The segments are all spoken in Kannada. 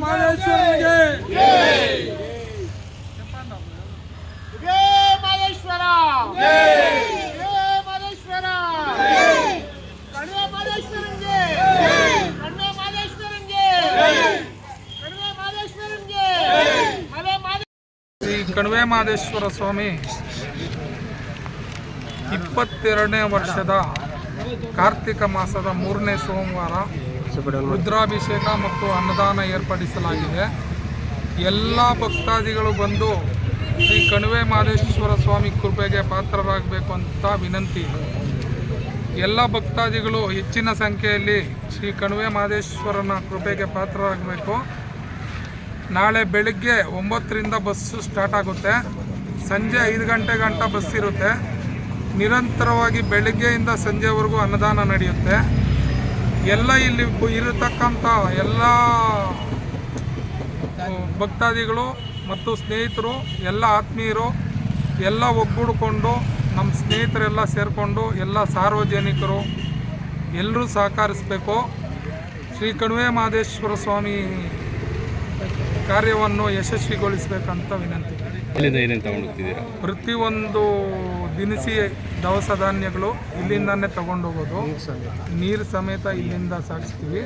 ಮಾದೇಶ್ವರನಿಗೆ ಮಾದೇಶ್ವರ ಮಾದೇಶ್ವರ ಕಡಿಮೆ ಮಾದೇಶ್ವರನಿಗೆ ಕಡಿಮೆ ಮಾದೇಶ್ವರನಿಗೆ ಕಡಿಮೆ ಮಾದೇಶ್ವರನಿಗೆ ಶ್ರೀ ಕಣಿವೆ ಮಾದೇಶ್ವರ ಸ್ವಾಮಿ 22ನೇ ವರ್ಷದ ಕಾರ್ತಿಕ ಮಾಸದ 3ನೇ ಸೋಮವಾರ ರುದ್ರಾಭಿಷೇಕ ಮತ್ತು ಅನ್ನದಾನ ಏರ್ಪಡಿಸಲಾಗಿದೆ. ಎಲ್ಲ ಭಕ್ತಾದಿಗಳು ಬಂದು ಶ್ರೀ ಕಣಿವೆ ಮಾದೇಶ್ವರ ಸ್ವಾಮಿ ಕೃಪೆಗೆ ಪಾತ್ರರಾಗಬೇಕು ಅಂತ ವಿನಂತಿ. ಎಲ್ಲ ಭಕ್ತಾದಿಗಳು ಹೆಚ್ಚಿನ ಸಂಖ್ಯೆಯಲ್ಲಿ ಶ್ರೀ ಕಣಿವೆ ಮಾದೇಶ್ವರನ ಕೃಪೆಗೆ ಪಾತ್ರರಾಗಬೇಕು. ನಾಳೆ ಬೆಳಗ್ಗೆ 9ರಿಂದ ಬಸ್ಸು ಸ್ಟಾರ್ಟ್ ಆಗುತ್ತೆ. ಸಂಜೆ 5 ಗಂಟೆ ಗಂಟ ಬಸ್ ಇರುತ್ತೆ. ನಿರಂತರವಾಗಿ ಬೆಳಗ್ಗೆಯಿಂದ ಸಂಜೆವರೆಗೂ ಅನ್ನದಾನ ನಡೆಯುತ್ತೆ. ಎಲ್ಲ ಇಲ್ಲಿ ಇರತಕ್ಕಂಥ ಎಲ್ಲ ಭಕ್ತಾದಿಗಳು ಮತ್ತು ಸ್ನೇಹಿತರು, ಎಲ್ಲ ಆತ್ಮೀಯರು ಎಲ್ಲ ಒಗ್ಗೂಡಿಕೊಂಡು, ನಮ್ಮ ಸ್ನೇಹಿತರೆಲ್ಲ ಸೇರಿಕೊಂಡು, ಎಲ್ಲ ಸಾರ್ವಜನಿಕರು ಎಲ್ಲರೂ ಸಹಕರಿಸಬೇಕು. ಶ್ರೀ ಕಣಿವೆ ಮಾದೇಶ್ವರ ಸ್ವಾಮಿ ಕಾರ್ಯವನ್ನು ಯಶಸ್ವಿಗೊಳಿಸಬೇಕಂತ ವಿನಂತಿ. ಏನೇನು ತಗೊಂಡೋಗ್ತಿದ್ದೀರಾ? ಪ್ರತಿಯೊಂದು ದಿನಸಿ ದವಸ ಧಾನ್ಯಗಳು ಇಲ್ಲಿಂದಾನೇ ತಗೊಂಡೋಗೋದು. ನೀರು ಸಮೇತ ಇಲ್ಲಿಂದ ಸಾಗಿಸ್ತೀವಿ.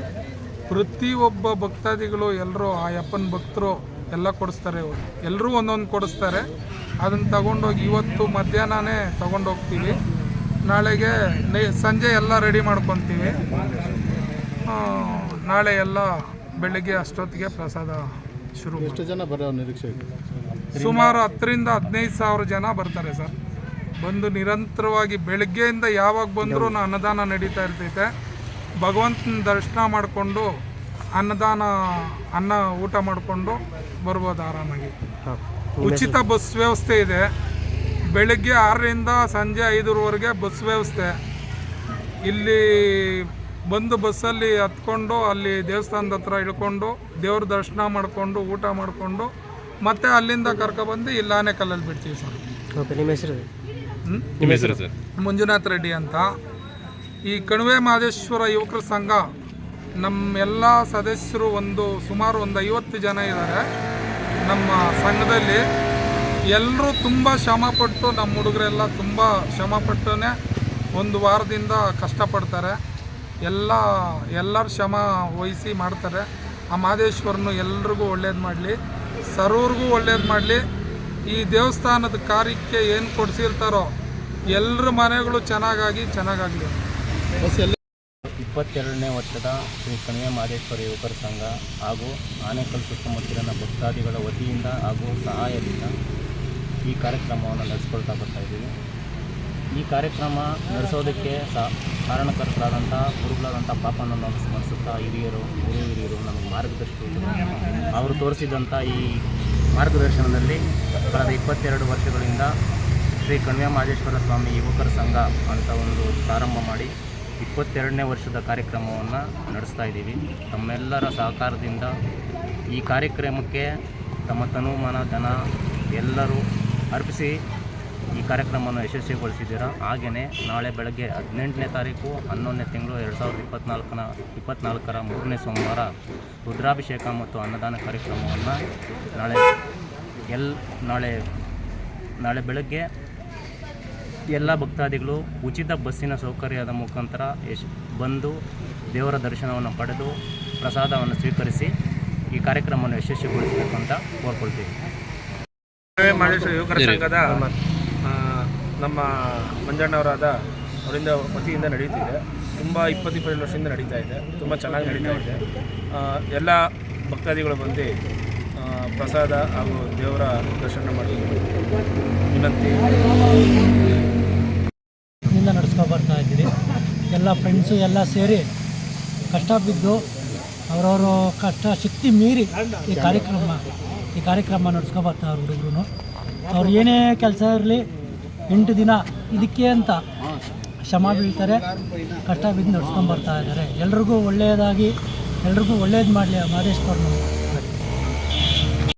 ಪ್ರತಿಯೊಬ್ಬ ಭಕ್ತಾದಿಗಳು ಎಲ್ಲರೂ ಆ ಯಪ್ಪನ ಭಕ್ತರು ಎಲ್ಲ ಕೊಡಿಸ್ತಾರೆ. ಎಲ್ಲರೂ ಒಂದೊಂದು ಕೊಡಿಸ್ತಾರೆ. ಅದನ್ನು ತಗೊಂಡೋಗಿ ಇವತ್ತು ಮಧ್ಯಾಹ್ನನೇ ತಗೊಂಡೋಗ್ತೀವಿ. ನಾಳೆಗೆ ಸಂಜೆ ಎಲ್ಲ ರೆಡಿ ಮಾಡ್ಕೊತೀವಿ. ನಾಳೆ ಎಲ್ಲ ಬೆಳಗ್ಗೆ ಅಷ್ಟೊತ್ತಿಗೆ ಪ್ರಸಾದ ಶುರು. ಎಷ್ಟು ಜನ ಬರೋ ನಿರೀಕ್ಷೆ ಇದೆ? ಸುಮಾರು 10ರಿಂದ 15 ಸಾವಿರ ಜನ ಬರ್ತಾರೆ ಸರ್. ಬಂದು ನಿರಂತರವಾಗಿ ಬೆಳಗ್ಗೆಯಿಂದ ಯಾವಾಗ ಬಂದರೂ ಅನ್ನದಾನ ನಡೀತಾ ಇರ್ತೈತೆ. ಭಗವಂತನ ದರ್ಶನ ಮಾಡಿಕೊಂಡು ಅನ್ನ ಊಟ ಮಾಡಿಕೊಂಡು ಬರ್ಬೋದು ಆರಾಮಾಗಿ. ಉಚಿತ ಬಸ್ ವ್ಯವಸ್ಥೆ ಇದೆ. ಬೆಳಗ್ಗೆ 6ರಿಂದ ಸಂಜೆ 5ರವರೆಗೆ ಬಸ್ ವ್ಯವಸ್ಥೆ. ಇಲ್ಲಿ ಬಂದು ಬಸ್ಸಲ್ಲಿ ಹತ್ಕೊಂಡು ಅಲ್ಲಿ ದೇವಸ್ಥಾನದ ಹತ್ರ ಇಳ್ಕೊಂಡು ದೇವ್ರ ದರ್ಶನ ಮಾಡಿಕೊಂಡು ಊಟ ಮಾಡಿಕೊಂಡು ಮತ್ತೆ ಅಲ್ಲಿಂದ ಕರ್ಕೊಬಂದು ಇಲ್ಲಿ ಆನೆಕಲ್ಲಲ್ಲಿ ಬಿಡ್ತೀವಿ ಸರ್. ನಿಮ್ಮ ಹೆಸರು ಸರ್? ಮಂಜುನಾಥ್ ರೆಡ್ಡಿ ಅಂತ. ಈ ಕಣಿವೆ ಮಾದೇಶ್ವರ ಯುವಕರ ಸಂಘ ನಮ್ಮೆಲ್ಲ ಸದಸ್ಯರು ಸುಮಾರು ಒಂದು 50 ಜನ ಇದ್ದಾರೆ ನಮ್ಮ ಸಂಘದಲ್ಲಿ. ಎಲ್ಲರೂ ತುಂಬ ಶ್ರಮಪಟ್ಟು, ನಮ್ಮ ಹುಡುಗರೆಲ್ಲ ತುಂಬ ಶ್ರಮಪಟ್ಟೇ ಒಂದು ವಾರದಿಂದ ಕಷ್ಟಪಡ್ತಾರೆ. ಎಲ್ಲರ ಶ್ರಮ ವಹಿಸಿ ಮಾಡ್ತಾರೆ. ಆ ಮಾದೇಶ್ವರನು ಎಲ್ರಿಗೂ ಒಳ್ಳೇದು ಮಾಡಲಿ, ಸರ್ವ್ರಿಗೂ ಒಳ್ಳೇದು ಮಾಡಲಿ. ಈ ದೇವಸ್ಥಾನದ ಕಾರ್ಯಕ್ಕೆ ಏನು ಕೊಡಿಸಿರ್ತಾರೋ ಎಲ್ಲರ ಮನೆಗಳು ಚೆನ್ನಾಗಲಿ. 22ನೇ ವರ್ಷದ ಶ್ರೀ ಕಣಿವೆ ಮಾದೇಶ್ವರ ಯುವಕರ ಸಂಘ ಹಾಗೂ ಆನೇಕಲ್ ಸುತ್ತಮುತ್ತಲಿನ ಭಕ್ತಾದಿಗಳ ವತಿಯಿಂದ ಹಾಗೂ ಸಹಾಯದಿಂದ ಈ ಕಾರ್ಯಕ್ರಮವನ್ನು ನಡೆಸ್ಕೊಳ್ತಾ ಬರ್ತಾಯಿದ್ದೀವಿ. ಈ ಕಾರ್ಯಕ್ರಮ ನಡೆಸೋದಕ್ಕೆ ಕಾರಣಕರ್ತರಾದಂಥ ಗುರುಗಳಾದಂಥ ಪಾಪನನ್ನು ಸ್ಮರಿಸುತ್ತಾ ಹಿರಿಯರು ನಮಗೆ ಮಾರ್ಗದರ್ಶಿಸಿದರು. ಅವರು ತೋರಿಸಿದಂಥ ಈ ಮಾರ್ಗದರ್ಶನದಲ್ಲಿ ಕಳೆದ 22 ವರ್ಷಗಳಿಂದ ಶ್ರೀ ಕಣಿವೆ ಮಾದೇಶ್ವರ ಸ್ವಾಮಿ ಯುವಕರ ಸಂಘ ಅಂತ ಒಂದು ಪ್ರಾರಂಭ ಮಾಡಿ 22ನೇ ವರ್ಷದ ಕಾರ್ಯಕ್ರಮವನ್ನು ನಡೆಸ್ತಾ ಇದ್ದೀವಿ. ತಮ್ಮೆಲ್ಲರ ಸಹಕಾರದಿಂದ ಈ ಕಾರ್ಯಕ್ರಮಕ್ಕೆ ತಮ್ಮ ತನುಮಾನ ಧನ ಎಲ್ಲರೂ ಅರ್ಪಿಸಿ ಈ ಕಾರ್ಯಕ್ರಮವನ್ನು ಯಶಸ್ವಿಗೊಳಿಸಿದ್ದೀರಾ. ಹಾಗೆಯೇ ನಾಳೆ ಬೆಳಗ್ಗೆ 18ನೇ ತಾರೀಕು 11ನೇ ತಿಂಗಳು 2024ರ 3ನೇ ಸೋಮವಾರ ರುದ್ರಾಭಿಷೇಕ ಮತ್ತು ಅನ್ನದಾನ ಕಾರ್ಯಕ್ರಮವನ್ನು ನಾಳೆ ಬೆಳಗ್ಗೆ ಎಲ್ಲ ಭಕ್ತಾದಿಗಳು ಉಚಿತ ಬಸ್ಸಿನ ಸೌಕರ್ಯದ ಮುಖಾಂತರ ಬಂದು ದೇವರ ದರ್ಶನವನ್ನು ಪಡೆದು ಪ್ರಸಾದವನ್ನು ಸ್ವೀಕರಿಸಿ ಈ ಕಾರ್ಯಕ್ರಮವನ್ನು ಯಶಸ್ವಿಗೊಳಿಸಬೇಕು ಅಂತ ಕೋರ್ಕೊಳ್ತೀವಿ. ಮಾದೇಶ್ವರ ಯುವಕರ ಸಂಘದ ನಮ್ಮ ಮಂಜಣ್ಣವರಾದ ಅವರಿಂದ ವತಿಯಿಂದ ನಡೀತಿದೆ. ತುಂಬ 20-22 ವರ್ಷದಿಂದ ನಡೀತಾ ಇದೆ. ತುಂಬ ಚೆನ್ನಾಗಿ ನಡೀತಾ ಇದೆ. ಎಲ್ಲ ಭಕ್ತಾದಿಗಳು ಬಂದು ಪ್ರಸಾದ ಹಾಗೂ ದೇವರ ದರ್ಶನ ಮಾಡಿ ವಿನಂತಿ ನಡೆಸ್ಕೊ ಬರ್ತಾ ಇದ್ದೀರಿ. ಎಲ್ಲ ಫ್ರೆಂಡ್ಸು ಎಲ್ಲ ಸೇರಿ ಕಷ್ಟ ಬಿದ್ದು ಅವರವರು ಕಷ್ಟ ಶಕ್ತಿ ಮೀರಿ ಈ ಕಾರ್ಯಕ್ರಮ ನಡೆಸ್ಕೊ ಬರ್ತಾರೆ. ಹುಡುಗರು ಅವ್ರು ಏನೇ ಕೆಲಸ ಇರಲಿ 8 ದಿನ ಇದಕ್ಕೆ ಅಂತ ಶ್ರಮ ಬೀಳ್ತಾರೆ, ಕಷ್ಟ ಬಿದ್ದು ನಡೆಸ್ಕೊಂಡು ಬರ್ತಾ ಇದ್ದಾರೆ. ಎಲ್ರಿಗೂ ಒಳ್ಳೆಯದಾಗಿ, ಎಲ್ರಿಗೂ ಒಳ್ಳೇದು ಮಾಡಲಿ ಆ ಮಾದೇಶ್ವರನು.